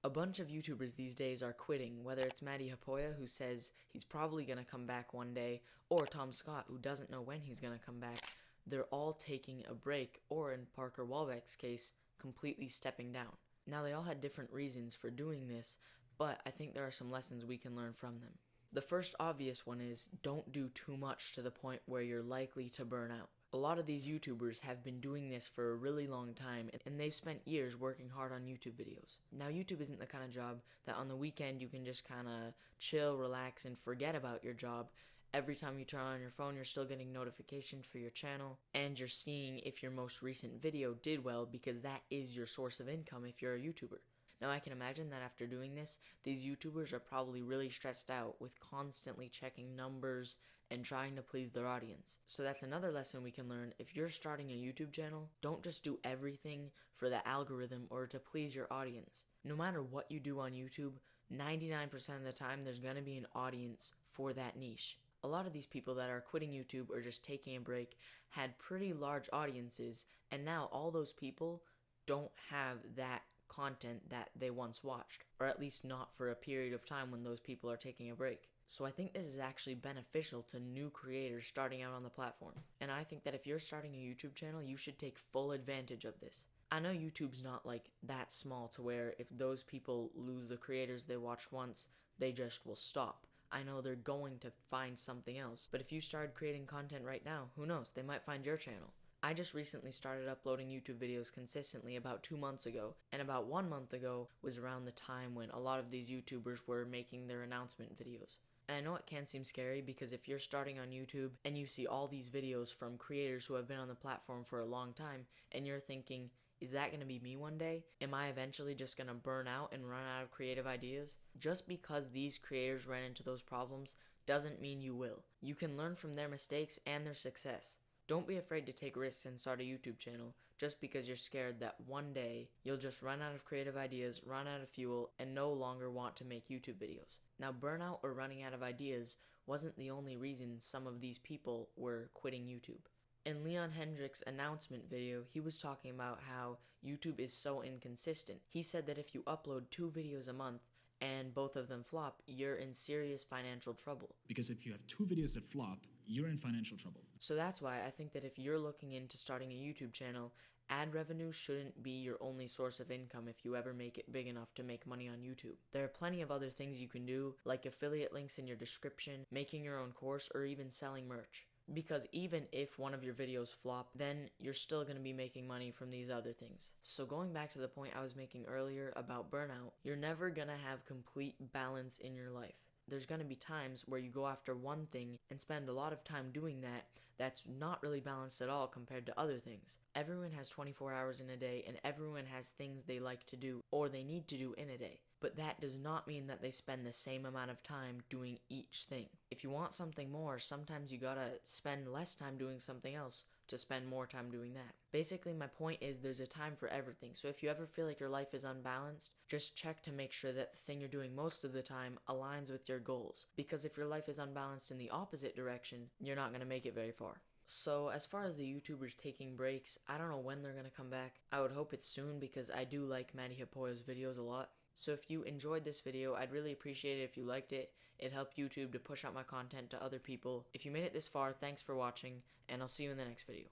A bunch of YouTubers these days are quitting, whether it's Matty Hapoya, who says he's probably going to come back one day, or Tom Scott, who doesn't know when he's going to come back. They're all taking a break, or in Parker Walbeck's case, completely stepping down. Now, they all had different reasons for doing this, but I think there are some lessons we can learn from them. The first obvious one is don't do too much to the point where you're likely to burn out. A lot of these YouTubers have been doing this for a really long time, and they've spent years working hard on YouTube videos. Now, YouTube isn't the kind of job that on the weekend you can just kind of chill, relax, and forget about your job. Every time you turn on your phone, you're still getting notifications for your channel, and you're seeing if your most recent video did well, because that is your source of income if you're a YouTuber. Now, I can imagine that after doing this, these YouTubers are probably really stressed out with constantly checking numbers and trying to please their audience. So that's another lesson we can learn. If you're starting a YouTube channel, don't just do everything for the algorithm or to please your audience. No matter what you do on YouTube, 99% of the time there's going to be an audience for that niche. A lot of these people that are quitting YouTube or just taking a break had pretty large audiences, and now all those people don't have that content that they once watched, or at least not for a period of time when those people are taking a break. So I think this is actually beneficial to new creators starting out on the platform. And I think that if you're starting a YouTube channel, you should take full advantage of this. I know YouTube's not like that small to where if those people lose the creators they watched once, they just will stop. I know they're going to find something else, but if you started creating content right now, who knows, they might find your channel. I just recently started uploading YouTube videos consistently about 2 months ago, and about 1 month ago was around the time when a lot of these YouTubers were making their announcement videos. And I know it can seem scary because if you're starting on YouTube and you see all these videos from creators who have been on the platform for a long time, and you're thinking, is that going to be me one day? Am I eventually just going to burn out and run out of creative ideas? Just because these creators ran into those problems doesn't mean you will. You can learn from their mistakes and their success. Don't be afraid to take risks and start a YouTube channel just because you're scared that one day you'll just run out of creative ideas, run out of fuel, and no longer want to make YouTube videos. Now, burnout or running out of ideas wasn't the only reason some of these people were quitting YouTube. In Leon Hendrick's announcement video, he was talking about how YouTube is so inconsistent. He said that if you upload 2 videos a month, and both of them flop, you're in serious financial trouble. Because if you have 2 videos that flop, you're in financial trouble. So that's why I think that if you're looking into starting a YouTube channel, ad revenue shouldn't be your only source of income if you ever make it big enough to make money on YouTube. There are plenty of other things you can do, like affiliate links in your description, making your own course, or even selling merch. Because even if one of your videos flop, then you're still going to be making money from these other things. So going back to the point I was making earlier about burnout, you're never going to have complete balance in your life. There's going to be times where you go after one thing and spend a lot of time doing that that's not really balanced at all compared to other things. Everyone has 24 hours in a day, and everyone has things they like to do or they need to do in a day. But that does not mean that they spend the same amount of time doing each thing. If you want something more, sometimes you gotta spend less time doing something else to spend more time doing that. Basically, my point is there's a time for everything. So if you ever feel like your life is unbalanced, just check to make sure that the thing you're doing most of the time aligns with your goals. Because if your life is unbalanced in the opposite direction, you're not gonna make it very far. So as far as the YouTubers taking breaks, I don't know when they're gonna come back. I would hope it's soon because I do like Matty Hapoya's videos a lot. So if you enjoyed this video, I'd really appreciate it if you liked it. It'd help YouTube to push out my content to other people. If you made it this far, thanks for watching, and I'll see you in the next video.